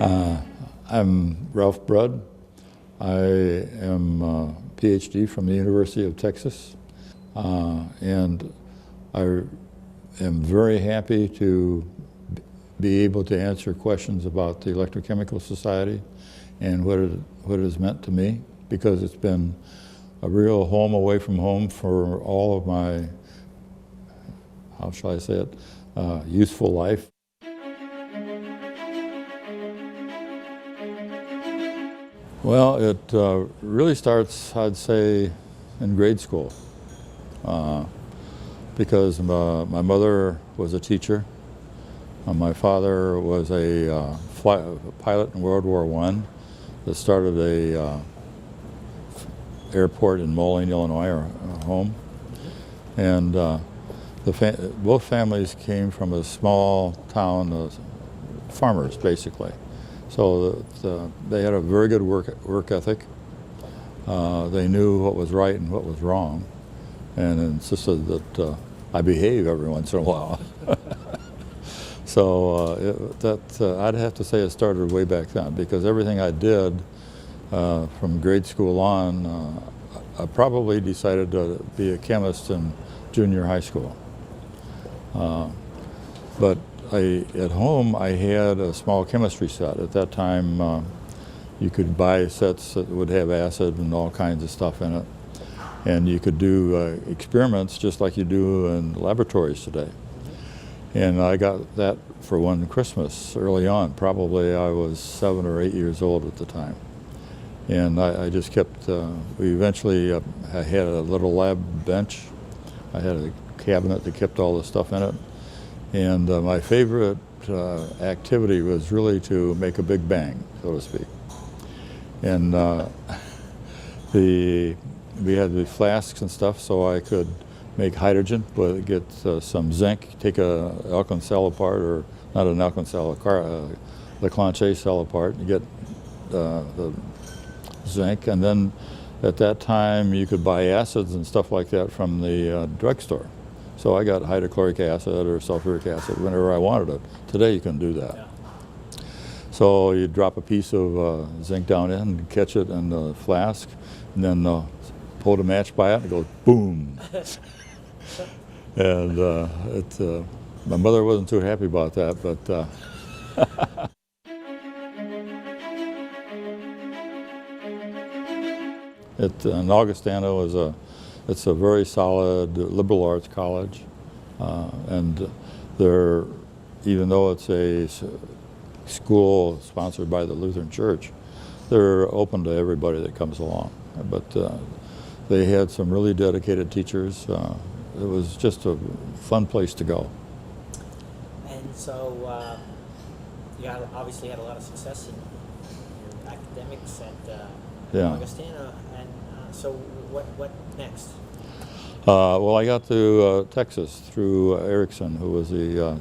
Uh, I'm Ralph Brodd. I am a PhD from the University of Texas, and I am very happy to be able to answer questions about the Electrochemical Society and what it has meant to me, because it's been a real home away from home for all of my, how shall I say it, useful life. Well, it really starts, I'd say, in grade school, because my mother was a teacher. My father was a pilot in World War I that started a airport in Moline, Illinois, our home. And both families came from a small town, farmers basically. So they had a very good work ethic. They knew what was right and what was wrong, and insisted that I behave every once in a while. So I'd have to say it started way back then, because everything I did from grade school on, I probably decided to be a chemist in junior high school. But at home, I had a small chemistry set. At that time, you could buy sets that would have acid and all kinds of stuff in it. And you could do experiments just like you do in laboratories today. And I got that for one Christmas early on. Probably I was 7 or 8 years old at the time. And I just kept, we eventually I had a little lab bench. I had a cabinet that kept all the stuff in it. And my favorite activity was really to make a big bang, so to speak. And we had the flasks and stuff, so I could make hydrogen, but get some zinc, take a alkaline cell apart, or not an alkaline cell, a Leclanché cell apart, and get the zinc. And then at that time, you could buy acids and stuff like that from the drugstore. So I got hydrochloric acid or sulfuric acid whenever I wanted it. Today you can do that. Yeah. So you drop a piece of zinc down in and catch it in the flask, and then pull a match by it and it goes boom. And my mother wasn't too happy about that, but in Augustana it's a very solid liberal arts college, and even though it's a school sponsored by the Lutheran Church, they're open to everybody that comes along. But they had some really dedicated teachers. It was just a fun place to go. And so you obviously had a lot of success in your academics at Augustana. And so what next? Well, I got to Texas through Erickson, who was the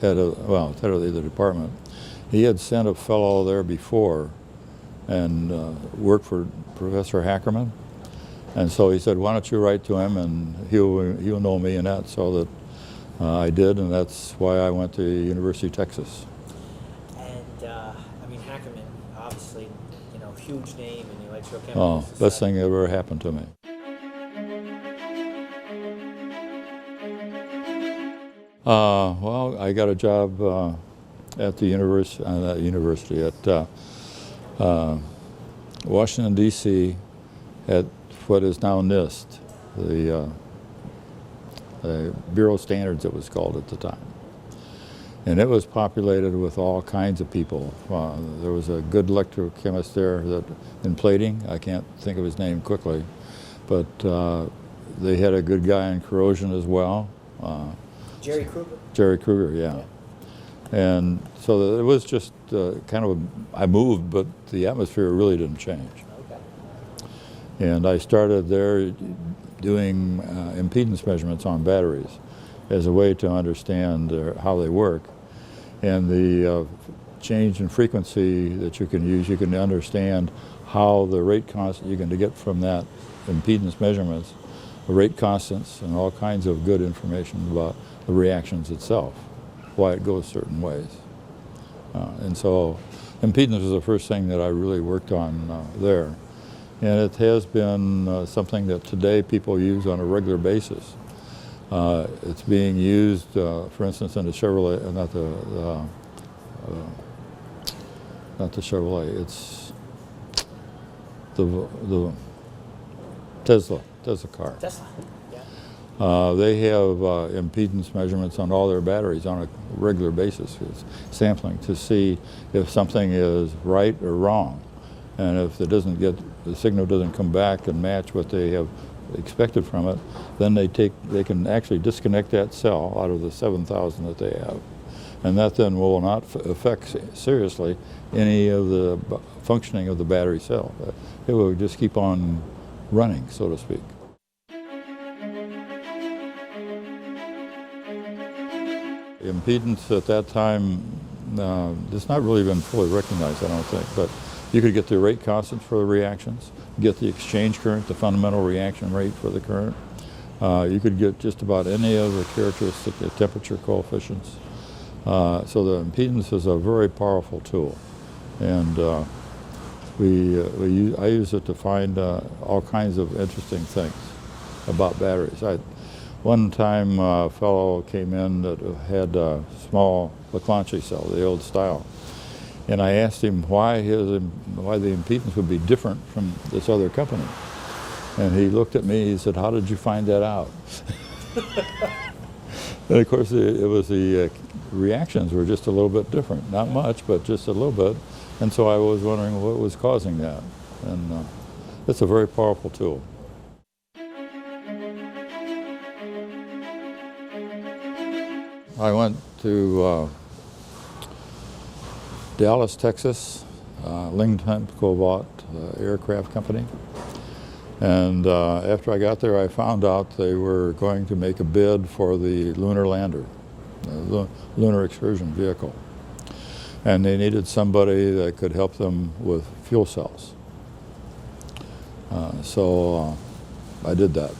head of the department. He had sent a fellow there before and worked for Professor Hackerman. And so he said, why don't you write to him and he'll know me and that. So that I did, and that's why I went to University of Texas. And I mean, Hackerman, obviously, huge name in the Electrochemical Society. Best thing that ever happened to me. Well, I got a job at the university at Washington, D.C. at what is now NIST, the Bureau of Standards it was called at the time. And it was populated with all kinds of people. There was a good electrochemist there in plating. I can't think of his name quickly, but they had a good guy in corrosion as well. Jerry Kruger? Jerry Kruger, yeah. And so it was just I moved, but the atmosphere really didn't change. Okay. And I started there doing impedance measurements on batteries as a way to understand how they work. And the change in frequency that you can use, you can understand how the rate constant you can get from that impedance measurements, the rate constants, and all kinds of good information about the reactions itself, why it goes certain ways. And so impedance was the first thing that I really worked on there. And it has been something that today people use on a regular basis. It's being used, for instance, in the Chevrolet, not the Chevrolet, it's the Tesla car. Tesla, yeah. They have impedance measurements on all their batteries on a regular basis. It's sampling to see if something is right or wrong. And if it doesn't get, the signal doesn't come back and match what they have expected from it, then they can actually disconnect that cell out of the 7,000 that they have. And that then will not affect seriously any of the functioning of the battery cell. It will just keep on running, so to speak. Impedance at that time, it's not really been fully recognized, I don't think, but you could get the rate constant for the reactions, get the exchange current, the fundamental reaction rate for the current. You could get just about any of the characteristic, the temperature coefficients. So the impedance is a very powerful tool. And I use it to find all kinds of interesting things about batteries. One time a fellow came in that had a small Leclanche cell, the old style. And I asked him why the impedance would be different from this other company. And he looked at me, he said, "How did you find that out?" And of course it was the reactions were just a little bit different. Not much, but just a little bit. And so I was wondering what was causing that. And it's a very powerful tool. I went to Dallas, Texas, Lincoln Cobalt aircraft company. And after I got there, I found out they were going to make a bid for the lunar lander, the lunar excursion vehicle. And they needed somebody that could help them with fuel cells. So I did that.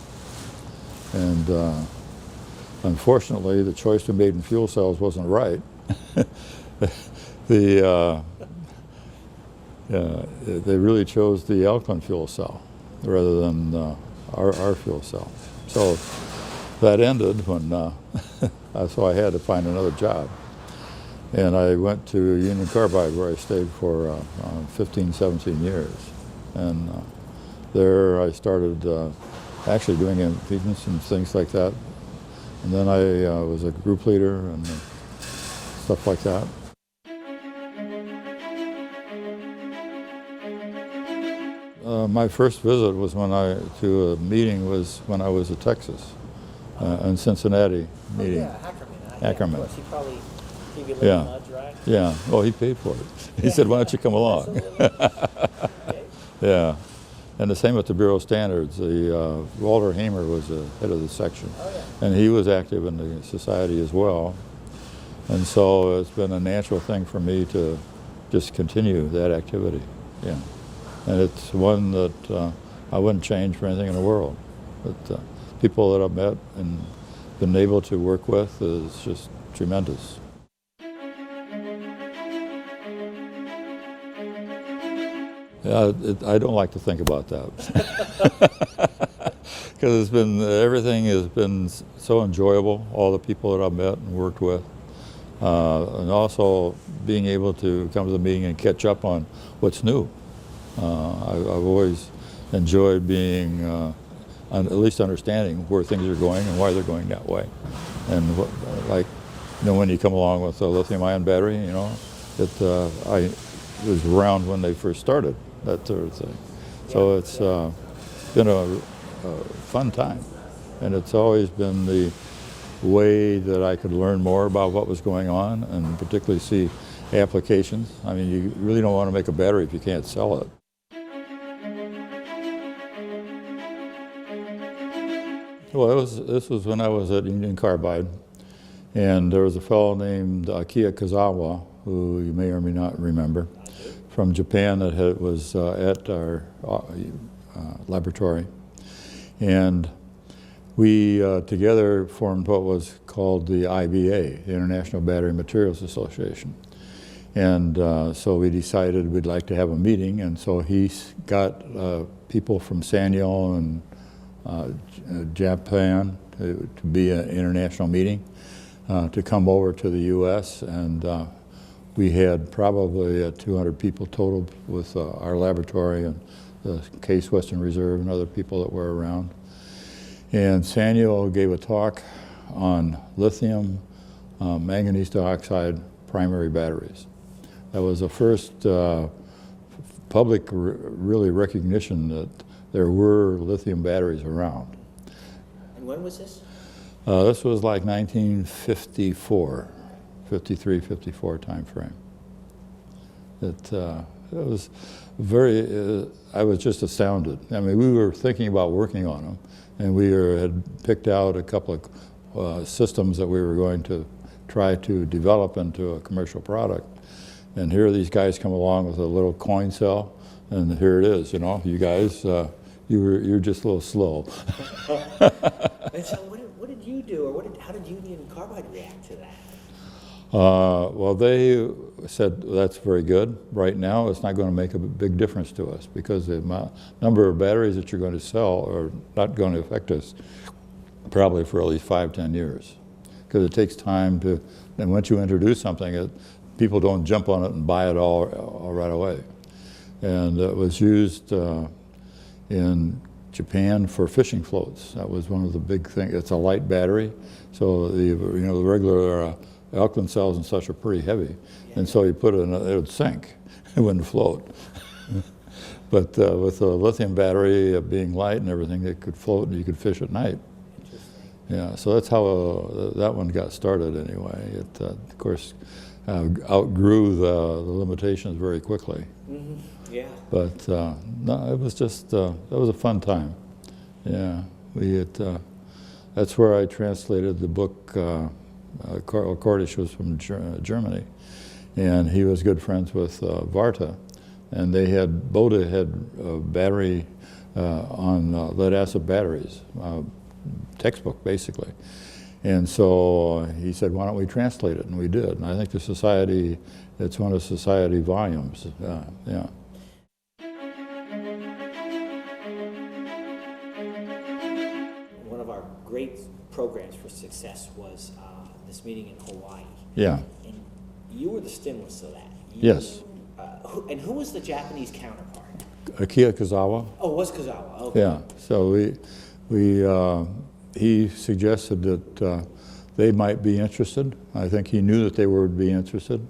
And unfortunately, the choice we made in fuel cells wasn't right. They really chose the alkaline fuel cell rather than our fuel cell. So that ended when, so I had to find another job. And I went to Union Carbide where I stayed for 15, 17 years. And there I started actually doing impedance and things like that. And then I was a group leader and stuff like that. My first visit was to a meeting was when I was at Texas, in Cincinnati meeting. Oh, yeah, Hackerman. Of course, he probably gave you a little nudge, right? Yeah. Well, he paid for it. He said, "Why don't you come along?" Okay. Yeah. And the same with the Bureau of Standards. Walter Hamer was the head of the section. Oh, yeah. And he was active in the society as well. And so it's been a natural thing for me to just continue that activity. Yeah. And it's one that I wouldn't change for anything in the world. But people that I've met and been able to work with is just tremendous. Yeah, I don't like to think about that. Because everything has been so enjoyable, all the people that I've met and worked with. And also being able to come to the meeting and catch up on what's new. I've always enjoyed being, at least understanding where things are going and why they're going that way. And when you come along with a lithium-ion battery, I was around when they first started, that sort of thing. So it's been a fun time. And it's always been the way that I could learn more about what was going on and particularly see applications. I mean, you really don't want to make a battery if you can't sell it. Well, this was when I was at Union Carbide, and there was a fellow named Akiya Kazawa, who you may or may not remember, from Japan that was at our laboratory. And we together formed what was called the IBA, the International Battery Materials Association. And so we decided we'd like to have a meeting, and so he got people from Sanyo and Japan to be an international meeting to come over to the U.S. And we had probably 200 people total with our laboratory and the Case Western Reserve and other people that were around. And Sanyo gave a talk on lithium manganese dioxide primary batteries. That was the first public really recognition that there were lithium batteries around. And when was this? This was like 1954, 53, 54 time frame. It was very, I was just astounded. I mean, we were thinking about working on them, and we had picked out a couple of systems that we were going to try to develop into a commercial product. And here these guys come along with a little coin cell, and here it is, you know, you guys, you're just a little slow. And so what did you do, or how did Union Carbide react to that? Well, they said, that's very good. Right now, it's not going to make a big difference to us because the number of batteries that you're going to sell are not going to affect us probably for at least 5-10 years. Because it takes time to, and once you introduce something, people don't jump on it and buy it all right away. And it was used in Japan for fishing floats. That was one of the big things. It's a light battery, so the regular alkaline cells and such are pretty heavy, and so you put it in, it would sink, it wouldn't float. But with the lithium battery being light and everything, it could float and you could fish at night. Yeah, so that's how that one got started anyway. It, of course, outgrew the limitations very quickly. Mm-hmm. Yeah. But no, it was just, that was a fun time. Yeah, that's where I translated the book. Karl Kordisch was from Germany, and he was good friends with Varta, and Bode had battery on lead acid batteries, textbook basically. And so he said, why don't we translate it? And we did. And I think the society, it's one of the society volumes. Yeah. One of our great programs for success was this meeting in Hawaii. Yeah. And you were the stimulus of that. Yes. And who was the Japanese counterpart? Akira Kazawa. Oh, it was Kazawa. Okay. Yeah. So he suggested that they might be interested. I think he knew that they would be interested.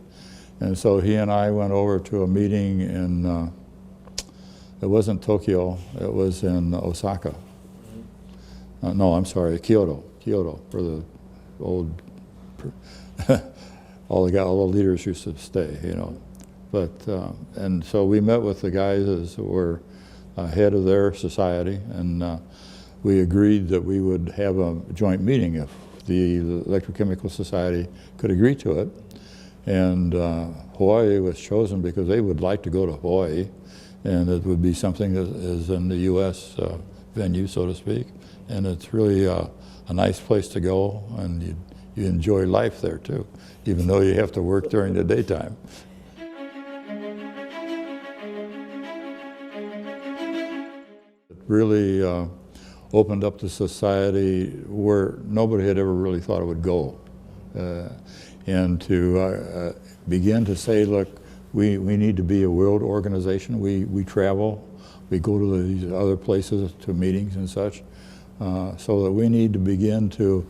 And so he and I went over to a meeting in, it wasn't Tokyo, it was in Osaka. Mm-hmm. No, I'm sorry, Kyoto, where the old, all the leaders used to stay, you know. But, and so we met with the guys that were head of their society, and we agreed that we would have a joint meeting if the Electrochemical Society could agree to it. And Hawaii was chosen because they would like to go to Hawaii, and it would be something that is in the U.S. Venue, so to speak. And it's really a nice place to go, and you enjoy life there too, even though you have to work during the daytime. It really opened up the society where nobody had ever really thought it would go. And to begin to say, look, we need to be a world organization. We travel, we go to these other places, to meetings and such, so that we need to begin to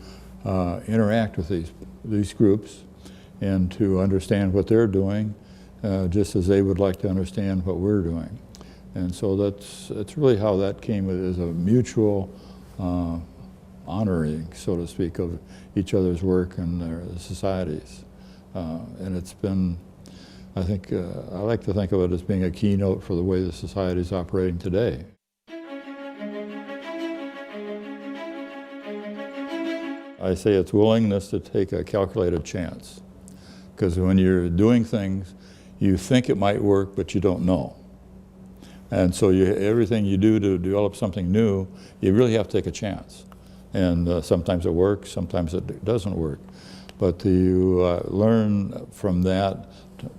interact with these groups and to understand what they're doing, just as they would like to understand what we're doing. And so that's really how that came, as a mutual honoring, so to speak, of each other's work and their societies. And it's been, I think, I like to think of it as being a keynote for the way the society is operating today. I say it's willingness to take a calculated chance. Because when you're doing things, you think it might work, but you don't know. And so everything you do to develop something new, you really have to take a chance. And sometimes it works, sometimes it doesn't work. But you learn from that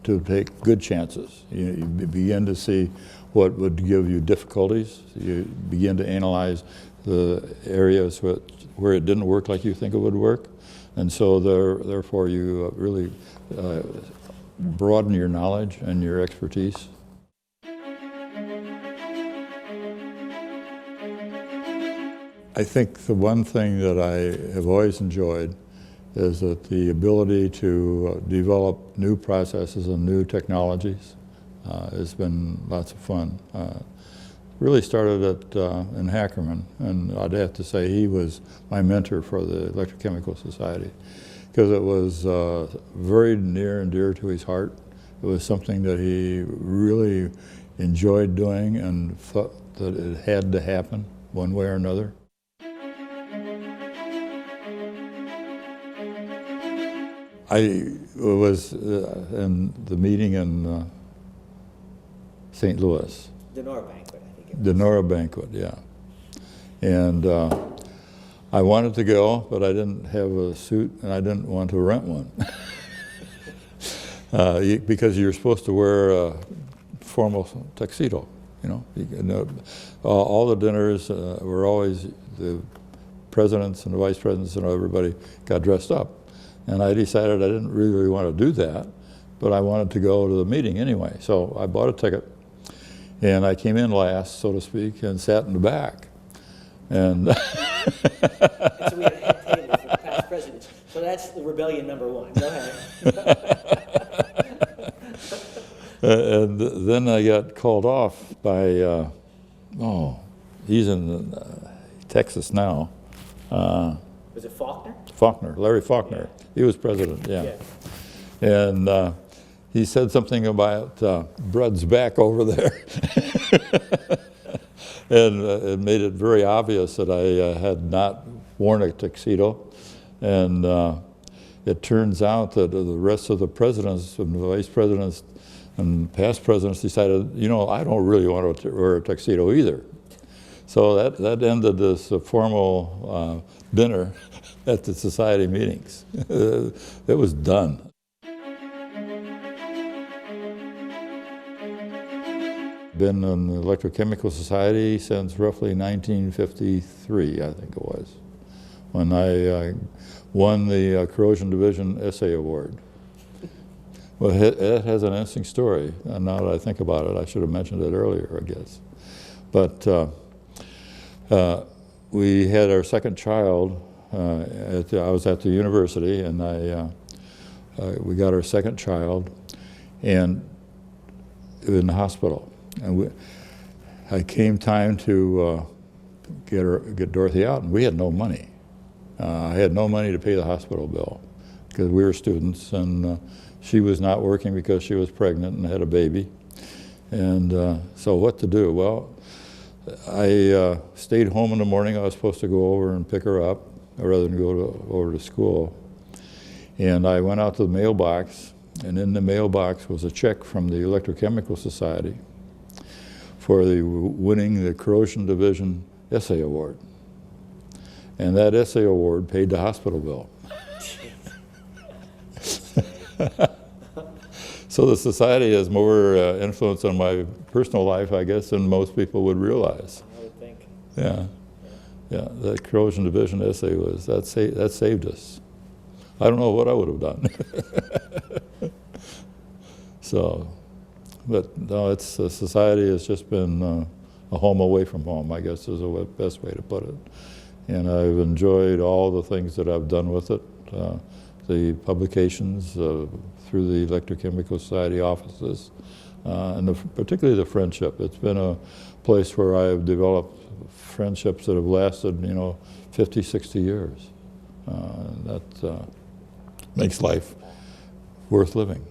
to take good chances. You begin to see what would give you difficulties. You begin to analyze the areas where it didn't work like you think it would work. And so therefore you really broaden your knowledge and your expertise. I think the one thing that I have always enjoyed is that the ability to develop new processes and new technologies has been lots of fun. Really started in Hackerman, and I'd have to say he was my mentor for the Electrochemical Society, because it was very near and dear to his heart. It was something that he really enjoyed doing and thought that it had to happen one way or another. I was in the meeting in St. Louis. The Nora banquet, I think it was. The Nora banquet, yeah. And I wanted to go, but I didn't have a suit and I didn't want to rent one. Because you're supposed to wear a formal tuxedo, you know. All the dinners were always the presidents and the vice presidents and everybody got dressed up. And I decided I didn't really want to do that, but I wanted to go to the meeting anyway. So I bought a ticket, and I came in last, so to speak, and sat in the back. And And so we had a head table for past presidents. So that's the rebellion number one. Go ahead. And then I got called off by, he's in Texas now. Was it Faulkner? Faulkner, Larry Faulkner. Yeah. He was president, yeah. And he said something about Brodd's back over there. And it made it very obvious that I had not worn a tuxedo. And it turns out that the rest of the presidents and the vice presidents and past presidents decided, you know, I don't really want to wear a tuxedo either. So that ended this formal dinner at the society meetings. It was done. Been in the Electrochemical Society since roughly 1953, I think it was, when I won the Corrosion Division Essay Award. Well, it has an interesting story, and now that I think about it, I should have mentioned it earlier, I guess. But we had our second child. I was at the university, and we got our second child, and in the hospital. And I came time to get Dorothy out, and we had no money. I had no money to pay the hospital bill because we were students, and she was not working because she was pregnant and had a baby. And so what to do? Well, I stayed home in the morning. I was supposed to go over and pick her up rather than go over to school. And I went out to the mailbox, and in the mailbox was a check from the Electrochemical Society for winning the Corrosion Division Essay Award. And that essay award paid the hospital bill. So the society has more influence on my personal life, I guess, than most people would realize. I would think. Yeah. Yeah, that Corrosion Division essay that saved us. I don't know what I would have done. So, but no, society has just been a home away from home, I guess is the best way to put it. And I've enjoyed all the things that I've done with it, the publications through the Electrochemical Society offices, and particularly the friendship. It's been a place where I've developed friendships that have lasted, 50, 60 years. That makes life worth living.